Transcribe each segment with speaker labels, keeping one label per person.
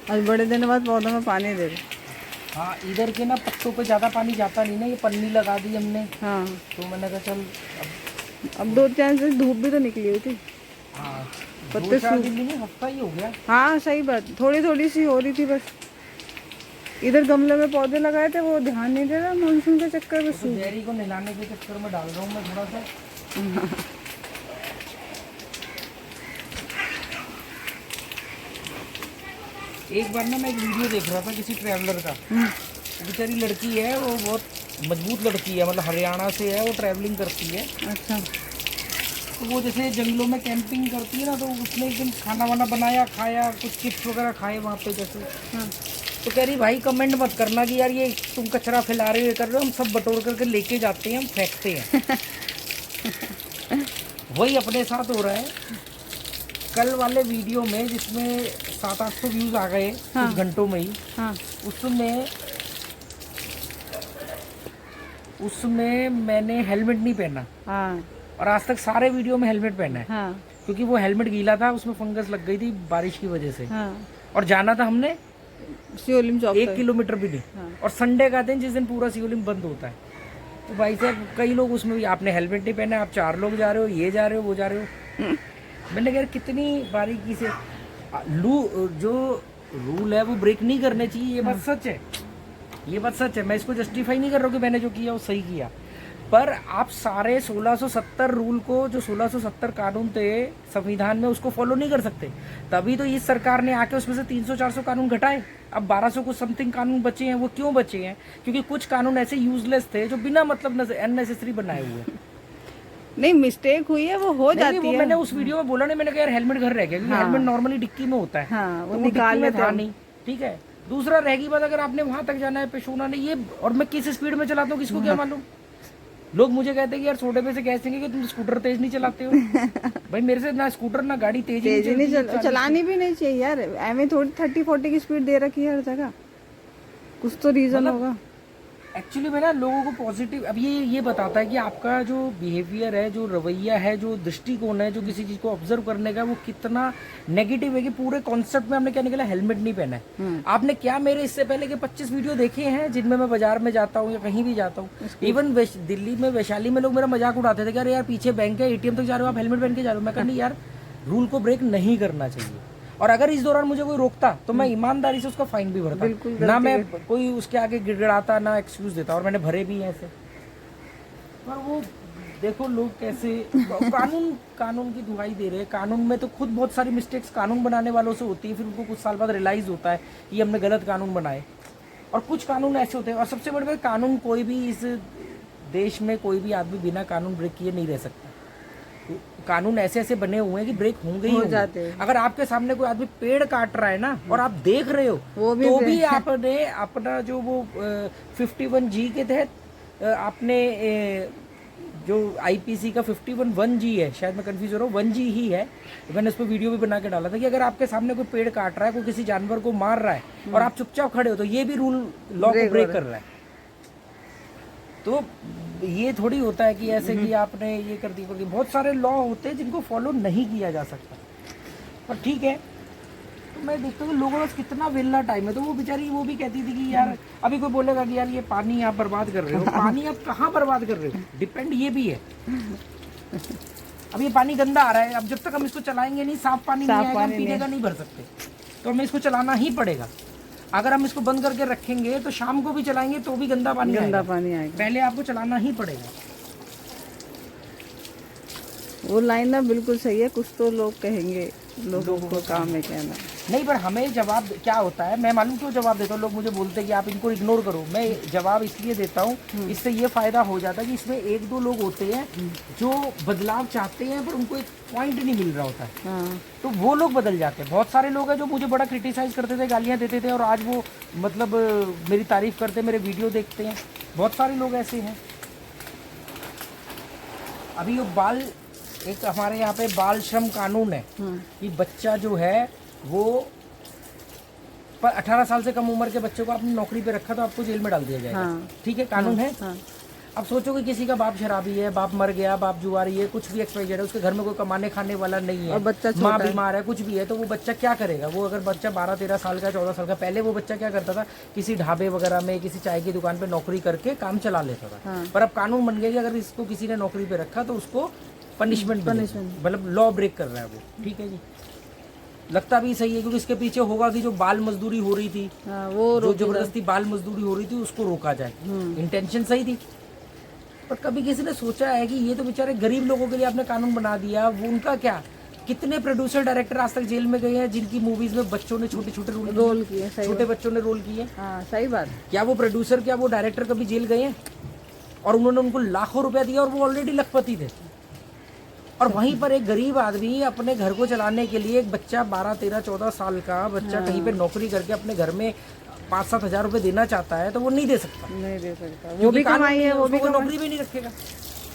Speaker 1: आज बड़े दिन बाद पौधों में पानी दे रहे।
Speaker 2: हाँ, इधर के ना पत्तों पे ज़्यादा पानी जाता नहीं ना, ये पन्नी लगा दी हमने।
Speaker 1: हाँ,
Speaker 2: तो मैंने कहा चल
Speaker 1: अब 2-4 दिन धूप भी तो निकली हुई थी।
Speaker 2: हाँ,
Speaker 1: पत्ते
Speaker 2: 2-4 दिन नहीं, हफ्ता ही हो गया।
Speaker 1: हाँ सही बात, थोड़ी थोड़ी सी हो रही थी बस। इधर गमले में पौधे लगाए थे, वो ध्यान नहीं दे रहा मानसून के चक्कर में।
Speaker 2: तो डेयरी को नहलाने के चक्कर में डाल रहा हूँ मैं थोड़ा सा। एक बार ना मैं एक वीडियो देख रहा था किसी ट्रैवलर का। बेचारी लड़की है, वो बहुत मजबूत लड़की है, मतलब हरियाणा से है, वो ट्रैवलिंग करती है।
Speaker 1: अच्छा।
Speaker 2: तो वो जैसे जंगलों में कैंपिंग करती है ना, तो उसने एक दिन खाना वाना बनाया, खाया, कुछ चिप्स वगैरह खाए वहाँ पे जैसे।
Speaker 1: हाँ।
Speaker 2: तो कह रही भाई कमेंट मत करना कि यार ये तुम कचरा फैला रहे हो, ये कर रहे हो, हम सब बटोर करके लेके जाते हैं, हम फेंकते हैं। वही अपने साथ हो रहा है। कल वाले वीडियो में जिसमें 700-800 व्यूज आ गए कुछ घंटों में ही,
Speaker 1: हाँ।
Speaker 2: उसमें मैंने हेलमेट नहीं पहना।
Speaker 1: हाँ।
Speaker 2: और आज तक सारे वीडियो में हेलमेट पहना है।
Speaker 1: हाँ।
Speaker 2: क्योंकि वो हेलमेट गीला था, उसमें फंगस लग गई थी बारिश की वजह से।
Speaker 1: हाँ।
Speaker 2: और जाना था हमने
Speaker 1: शिवलिंग चौक
Speaker 2: 1 किलोमीटर भी नहीं।
Speaker 1: हाँ।
Speaker 2: और संडे का दिन जिस दिन पूरा शिवलिंग बंद होता है। तो भाई साहब कई लोग उसमें भी, आपने हेलमेट नहीं पहना, आप 4 लोग जा रहे हो, ये जा रहे हो, वो जा रहे हो। मैंने कहा कितनी बारीकी से जो रूल है वो ब्रेक नहीं करने चाहिए। ये बात सच है, ये बात सच है। मैं इसको जस्टिफाई नहीं कर रहा हूँ कि मैंने जो किया वो सही किया, पर आप सारे 1670 रूल को, जो 1670 कानून थे संविधान में, उसको फॉलो नहीं कर सकते। तभी तो इस सरकार ने आके उसमें से 300-400 कानून घटाए। अब 1200 को समथिंग कानून बचे हैं। वो क्यों बचे हैं? क्योंकि कुछ कानून ऐसे यूजलेस थे जो बिना मतलब अननेसेसरी बनाए हुए हैं।
Speaker 1: नहीं, मिस्टेक हुई है, वो हो जाती है।
Speaker 2: मैंने उस वीडियो में बोला नहीं, मैंने कहा यार हेलमेट घर रह गया, क्योंकि हेलमेट नॉर्मली डिक्की में होता है।
Speaker 1: हाँ,
Speaker 2: वो निकाल में था नहीं, ठीक है। दूसरा रहेगी बात, अगर आपने वहां तक जाना है पेशोना ने ये, और मैं किस स्पीड में चलाता हूँ किसको क्या मालूम। लोग मुझे कहते हैं कि यार छोटे पे से कह देंगे कि तुम स्कूटर तेज नहीं चलाते हो। भाई मेरे से ना स्कूटर ना गाड़ी तेज नहीं
Speaker 1: चलानी भी नहीं चाहिए यार। एवं थोड़ी 30-40 की स्पीड दे रखी है हर जगह, कुछ तो रीजन होगा।
Speaker 2: एक्चुअली मैं ना लोगों को पॉजिटिव, अब ये बताता है कि आपका जो बिहेवियर है, जो रवैया है, जो दृष्टिकोण है, जो किसी चीज को ऑब्जर्व करने का, वो कितना नेगेटिव है। कि पूरे कॉन्सेप्ट में हमने क्या निकला, हेलमेट नहीं पहना है। आपने क्या मेरे इससे पहले के 25 वीडियो देखे हैं जिनमें मैं बाजार में जाता हूँ या कहीं भी जाता हूँ। इवन दिल्ली में वैशाली में लोग मेरा मजाक उड़ाते थे कि यार पीछे बैंक है, ATM तक जा रहे हो आप हेलमेट पहन के जा रहे हो। मैं कहनी यार रूल को ब्रेक नहीं करना चाहिए। और अगर इस दौरान मुझे कोई रोकता तो मैं ईमानदारी से उसका फाइन भी भरता, ना मैं कोई उसके आगे गिड़गिड़ाता, ना एक्सक्यूज देता। और मैंने भरे भी हैं ऐसे। पर वो देखो लोग कैसे कानून की दुहाई दे रहे हैं। कानून में तो खुद बहुत सारी मिस्टेक्स कानून बनाने वालों से होती है, फिर उनको कुछ साल बाद रियलाइज होता है कि हमने गलत कानून बनाए। और कुछ कानून ऐसे होते हैं, और सबसे बड़ी बात, कानून कोई भी इस देश में कोई भी आदमी बिना कानून ब्रेक किए नहीं रह सकता। कानून ऐसे ऐसे बने हुए हैं कि ब्रेक होंगे ही होंगे। अगर आपके सामने कोई आदमी पेड़ काट रहा है ना, और आप देख रहे हो, तो भी आपने अपना जो वो 51G के तहत आपने जो IPC का 51(1)G है, शायद मैं कंफ्यूज हो रहा हूँ, 1G ही है। मैंने उस पर वीडियो भी बना के डाला था कि अगर आपके सामने कोई पेड़ काट रहा है, कोई किसी जानवर को मार रहा है और आप चुपचाप खड़े हो, तो ये भी रूल लॉ को ब्रेक कर रहा है। तो ये थोड़ी होता है कि ऐसे कि आपने ये कर दी। बहुत सारे लॉ होते हैं जिनको फॉलो नहीं किया जा सकता, पर ठीक है। तो मैं देखता हूँ लोगों का कितना वेला टाइम है। तो वो बेचारी वो भी कहती थी कि यार अभी कोई बोलेगा कि यार ये पानी आप बर्बाद कर रहे हो। पानी आप कहाँ बर्बाद कर रहे हो, डिपेंड ये भी है। अब ये पानी गंदा आ रहा है, अब जब तक हम इसको चलाएंगे नहीं, साफ पानी नहीं आएगा, हम पीने का नहीं भर सकते, तो हमें इसको चलाना ही पड़ेगा। अगर हम इसको बंद करके रखेंगे तो शाम को भी चलाएंगे तो भी गंदा पानी आएगा। पहले आपको चलाना ही पड़ेगा।
Speaker 1: वो लाइन ना बिल्कुल सही है। कुछ तो लोग कहेंगे, लोगों को काम है कहना।
Speaker 2: नहीं, पर हमें जवाब क्या होता है, मैं मालूम क्यों जवाब देता हूँ। लोग मुझे बोलते हैं कि आप इनको इग्नोर करो। मैं जवाब इसलिए देता हूँ, इससे ये फायदा हो जाता है कि इसमें 1-2 लोग होते हैं जो बदलाव चाहते हैं, पर उनको एक पॉइंट नहीं मिल रहा होता है। तो वो लोग बदल जाते हैं। बहुत सारे लोग हैं जो मुझे बड़ा क्रिटिसाइज करते थे, गालियाँ देते थे, और आज वो मतलब मेरी तारीफ करते, मेरे वीडियो देखते हैं। बहुत सारे लोग ऐसे हैं। अभी वो एक हमारे यहाँ पे बाल श्रम कानून है कि बच्चा जो है वो पर 18 साल से कम उम्र के बच्चे को आपने नौकरी पे रखा तो आपको जेल में डाल दिया जाएगा। ठीक है, कानून है। अब सोचो कि किसी का बाप शराबी है, बाप मर गया, बाप जुआरी है, कुछ भी एक्सपाइजेड है, उसके घर में कोई कमाने खाने वाला नहीं है,
Speaker 1: और बच्चा
Speaker 2: माँ
Speaker 1: छोटा है।
Speaker 2: बीमार है, कुछ भी है, तो वो बच्चा क्या करेगा? वो अगर बच्चा 12-13 साल का, 14 साल का, पहले वो बच्चा क्या करता था, किसी ढाबे वगैरह में, किसी चाय की दुकान पे नौकरी करके काम चला लेता था।
Speaker 1: हाँ।
Speaker 2: पर अब कानून बन गया कि अगर इसको किसी ने नौकरी पे रखा तो उसको पनिशमेंट, मतलब लॉ ब्रेक कर रहा है वो। ठीक है जी, लगता भी सही है, क्योंकि इसके पीछे होगा कि जो बाल मजदूरी हो रही थी,
Speaker 1: हाँ, वो
Speaker 2: जो जबरदस्ती बाल मजदूरी हो रही थी, उसको रोका जाए। इंटेंशन सही थी, पर कभी किसी ने सोचा है कि ये तो बेचारे गरीब लोगों के लिए आपने कानून बना दिया, वो उनका क्या? कितने प्रोड्यूसर डायरेक्टर आज तक जेल में गए हैं जिनकी मूवीज में बच्चों ने छोटे छोटे
Speaker 1: रोल किए, सही
Speaker 2: छोटे बच्चों ने रोल किए?
Speaker 1: हाँ, सही बात।
Speaker 2: क्या वो प्रोड्यूसर, क्या वो डायरेक्टर कभी जेल गए हैं? और उन्होंने उनको लाखों रुपया दिया और वो ऑलरेडी लखपति थे। और वहीं पर एक गरीब आदमी अपने घर को चलाने के लिए, एक बच्चा 12-13-14 साल का बच्चा कहीं पे नौकरी करके अपने घर में 5-7 हज़ार रुपये देना चाहता है, तो वो नहीं दे सकता।
Speaker 1: नहीं दे सकता, वो भी कमाई है, वो भी
Speaker 2: नौकरी भी नहीं रखेगा,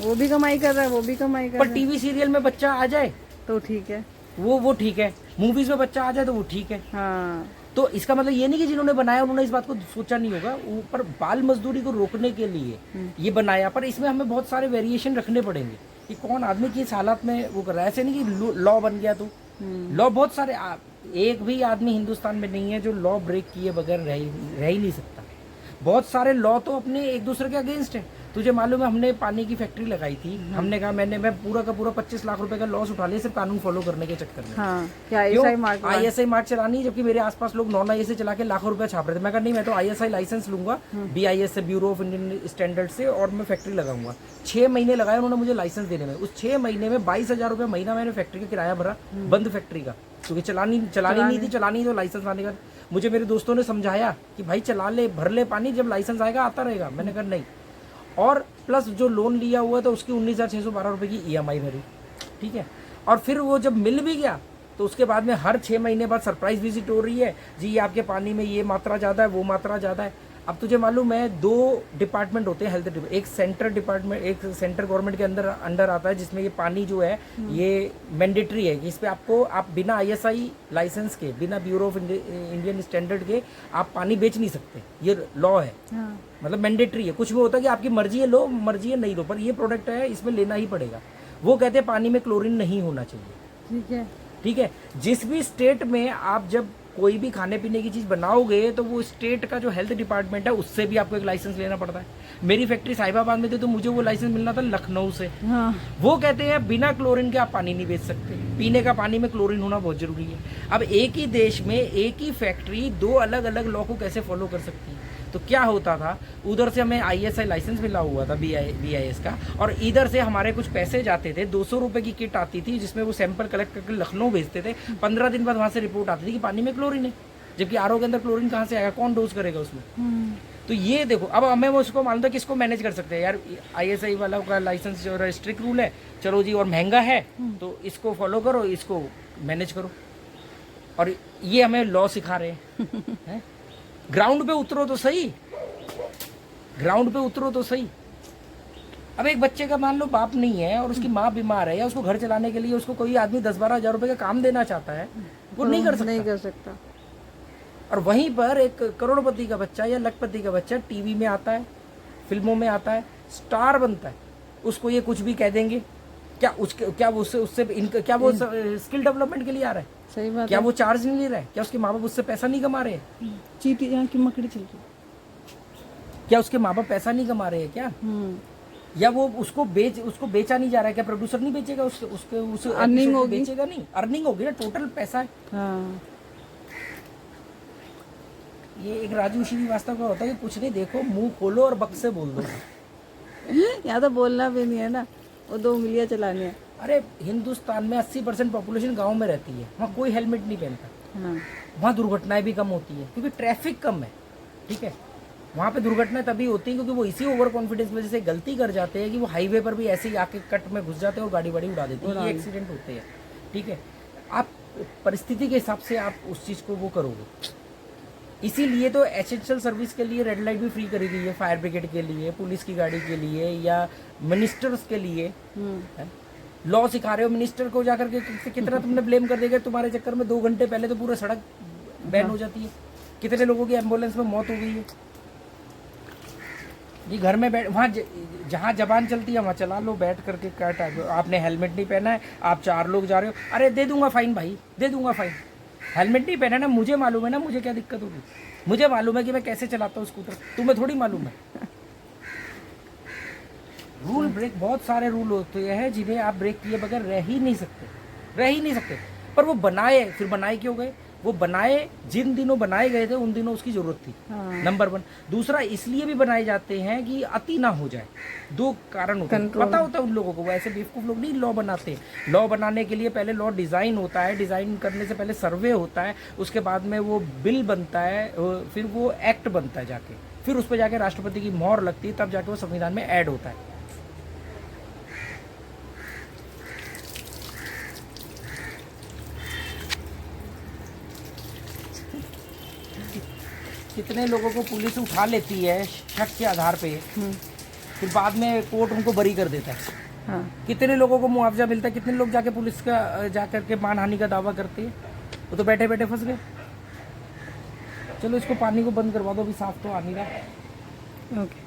Speaker 1: वो भी कमाई कर रहा है, वो भी कमाई कर
Speaker 2: पर
Speaker 1: रहा
Speaker 2: टीवी सीरियल में बच्चा आ जाए
Speaker 1: है तो ठीक है।
Speaker 2: वो ठीक है, मूवीज में बच्चा आ जाए तो वो ठीक है।
Speaker 1: हाँ,
Speaker 2: तो इसका मतलब ये नहीं कि जिन्होंने बनाया उन्होंने इस बात को सोचा नहीं होगा। ऊपर बाल मजदूरी को रोकने के लिए ये बनाया, पर इसमें हमें बहुत सारे वेरिएशन रखने पड़ेंगे कि कौन आदमी किस हालात में वो कर रहा है। ऐसे नहीं कि लॉ बन गया तो लॉ, बहुत सारे एक भी आदमी हिंदुस्तान में नहीं है जो लॉ ब्रेक किए बगैर रह ही नहीं सकता। बहुत सारे लॉ तो अपने एक दूसरे के अगेंस्ट है। तुझे मालूम है, हमने पानी की फैक्ट्री लगाई थी, हमने कहा मैं पूरा का पूरा 25 लाख रुपए का लॉस उठा लिया सिर्फ कानून फॉलो करने के चक्कर में।
Speaker 1: हाँ, क्या ISI
Speaker 2: मार्ट चलानी, जबकि मेरे आसपास लोग नॉन ISI चला के लाखों रुपए छाप रहे थे। मैं कहा नहीं, मैं तो ISI लाइसेंस लूंगा BIS से, ब्यूरो ऑफ इंडियन स्टैंडर्ड से, और मैं फैक्ट्री लगाऊंगा। 6 महीने लगाए उन्होंने मुझे लाइसेंस देने में। उस 6 महीने में 22,000 रुपये महीना मैंने फैक्ट्री का किराया भरा, बंद फैक्ट्री का, क्योंकि चलानी नहीं थी तो लाइसेंस आने का। मुझे मेरे दोस्तों ने समझाया कि भाई चला ले, भर ले पानी, जब लाइसेंस आएगा आता रहेगा। मैंने कहा नहीं। और प्लस जो लोन लिया हुआ था उसकी 19,612 रुपये की EMI भरी। ठीक है, और फिर वो जब मिल भी गया तो उसके बाद में हर 6 महीने बाद सरप्राइज विजिट हो रही है जी, ये आपके पानी में ये मात्रा ज़्यादा है, वो मात्रा ज़्यादा है। अब तुझे मालूम है 2 डिपार्टमेंट होते हैं हेल्थ डिपार्टमेंट, एक सेंटर डिपार्टमेंट, एक सेंटर गवर्नमेंट के अंडर आता है, जिसमें ये पानी जो है ये मैंडेटरी है कि इस पर आप बिना ISI लाइसेंस के, बिना ब्यूरो ऑफ इंडियन स्टैंडर्ड के आप पानी बेच नहीं सकते। ये लॉ है।
Speaker 1: हाँ,
Speaker 2: मतलब मैंडेटरी है। कुछ भी होता है कि आपकी मर्जी है लो, मर्जी है नहीं लो, पर ये प्रोडक्ट है इसमें लेना ही पड़ेगा। वो कहते हैं पानी में क्लोरीन नहीं होना चाहिए। ठीक है, जिस भी स्टेट में आप जब कोई भी खाने पीने की चीज़ बनाओगे तो वो स्टेट का जो हेल्थ डिपार्टमेंट है उससे भी आपको एक लाइसेंस लेना पड़ता है। मेरी फैक्ट्री साहिबाबाद में थी तो मुझे वो लाइसेंस मिलना था लखनऊ से।
Speaker 1: हाँ,
Speaker 2: वो कहते हैं बिना क्लोरीन के आप पानी नहीं बेच सकते, पीने का पानी में क्लोरीन होना बहुत जरूरी है। अब एक ही देश में एक ही फैक्ट्री 2 अलग अलग लॉ को कैसे फॉलो कर सकती है? तो क्या होता था, उधर से हमें ISI लाइसेंस मिला हुआ था BIS का, और इधर से हमारे कुछ पैसे जाते थे। 200 रुपये की किट आती थी जिसमें वो सैंपल कलेक्ट करके लखनऊ भेजते थे। 15 दिन बाद वहाँ से रिपोर्ट आती थी कि पानी में क्लोरीन है, जबकि RO के अंदर क्लोरीन कहाँ से आएगा, कौन डोज करेगा उसमें? तो ये देखो, अब हमें वो उसको मालूम था किसको मैनेज कर सकते हैं यार। ISI वाला का लाइसेंस जो स्ट्रिक्ट रूल है, चलो जी, और महंगा है तो इसको फॉलो करो, इसको मैनेज करो। और ये हमें लॉ सिखा रहे हैं। ग्राउंड पे उतरो तो सही, ग्राउंड पे उतरो तो सही। अब एक बच्चे का मान लो बाप नहीं है और उसकी माँ बीमार है, या उसको घर चलाने के लिए उसको कोई आदमी 10-12 हज़ार रुपये का काम देना चाहता है, वो नहीं कर सकता। और वहीं पर एक करोड़पति का बच्चा या लखपति का बच्चा टीवी में आता है, फिल्मों में आता है, स्टार बनता है, उसको ये कुछ भी कह देंगे। क्या वो स्किल डेवलपमेंट के लिए आ रहा है?
Speaker 1: सही बात।
Speaker 2: क्या वो चार्ज नहीं ले रहा है? क्या उसके माँ बाप उससे पैसा नहीं कमा रहे हैं?
Speaker 1: चीटी यहाँ की मकड़ी चल रही।
Speaker 2: क्या उसके माँ बाप पैसा नहीं कमा रहे हैं क्या? या वो उसको बेचा नहीं जा रहा है? क्या प्रोड्यूसर नहीं बेचेगा उसके
Speaker 1: अर्निंग होगी,
Speaker 2: बेचेगा नहीं, अर्निंग होगी ना, टोटल पैसा है।
Speaker 1: हाँ।
Speaker 2: ये एक राजू श्रीवास्तव का होता है कि कुछ नहीं देखो, मुंह खोलो और बक से बोल दो।
Speaker 1: यहाँ तो बोलना भी नहीं है ना, वो 2 उंगलियां चलानी है।
Speaker 2: अरे हिंदुस्तान में 80% पॉपुलेशन गांव में रहती है, वहाँ कोई हेलमेट नहीं पहनता।
Speaker 1: हाँ,
Speaker 2: वहाँ दुर्घटनाएं भी कम होती है क्योंकि ट्रैफिक कम है। ठीक है, वहाँ पे दुर्घटनाएं तभी होती हैं क्योंकि वो इसी ओवर कॉन्फिडेंस वजह से गलती कर जाते हैं कि वो हाईवे पर भी ऐसे ही आके कट में घुस जाते हैं और गाड़ी उड़ा देते हैं, ये एक्सीडेंट होते हैं। ठीक है, आप परिस्थिति के हिसाब से आप उस चीज़ को वो करोगे। इसीलिए तो एसेंशियल सर्विस के लिए रेड लाइट भी फ्री करी गई है, फायर ब्रिगेड के लिए, पुलिस की गाड़ी के लिए, या मिनिस्टर्स के लिए। लॉ सिखा रहे हो मिनिस्टर को, जाकर के कितना तुमने ब्लेम कर देगा। तुम्हारे चक्कर में 2 घंटे पहले तो पूरा सड़क बैन हो जाती है, कितने लोगों की एम्बुलेंस में मौत हो गई है। जी घर में बैठ वहाँ जहाँ जबान चलती है वहाँ चला लो बैठ करके। क्या टाइम आपने हेलमेट नहीं पहना है, आप 4 लोग जा रहे हो, अरे दे दूंगा फाइन भाई, दे दूंगा फाइन। हेलमेट नहीं पहना ना, मुझे मालूम है ना मुझे क्या दिक्कत होगी, मुझे मालूम है कि मैं कैसे चलाता हूँ स्कूटर, तुम्हें थोड़ी मालूम है। रूल ब्रेक, बहुत सारे रूल होते हैं जिन्हें आप ब्रेक किए बगैर रह ही नहीं सकते, रह ही नहीं सकते। पर वो बनाए, फिर बनाए क्यों गए? वो बनाए जिन दिनों बनाए गए थे उन दिनों उसकी जरूरत थी,
Speaker 1: हाँ।
Speaker 2: नंबर 1। दूसरा, इसलिए भी बनाए जाते हैं कि अति ना हो जाए। 2 कारण होते हैं,
Speaker 1: Control।
Speaker 2: पता होता है उन लोगों को, वो ऐसे बेवकूफ लोग नहीं लॉ बनाते। लॉ बनाने के लिए पहले लॉ डिजाइन होता है, डिजाइन करने से पहले सर्वे होता है, उसके बाद में वो बिल बनता है, फिर वो एक्ट बनता है जाके, फिर उस पर जाके राष्ट्रपति की मोहर लगती है, तब जाके वो संविधान में ऐड होता है। कितने लोगों को पुलिस उठा लेती है शक के आधार पे, फिर बाद में कोर्ट उनको बरी कर देता है।
Speaker 1: हाँ।
Speaker 2: कितने लोगों को मुआवजा मिलता है, कितने लोग जाके पुलिस का जाकर के मानहानि का दावा करते हैं, वो तो बैठे बैठे फंस गए। चलो इसको पानी को बंद करवा दो, अभी साफ तो आ नहीं रहा।
Speaker 1: ओके।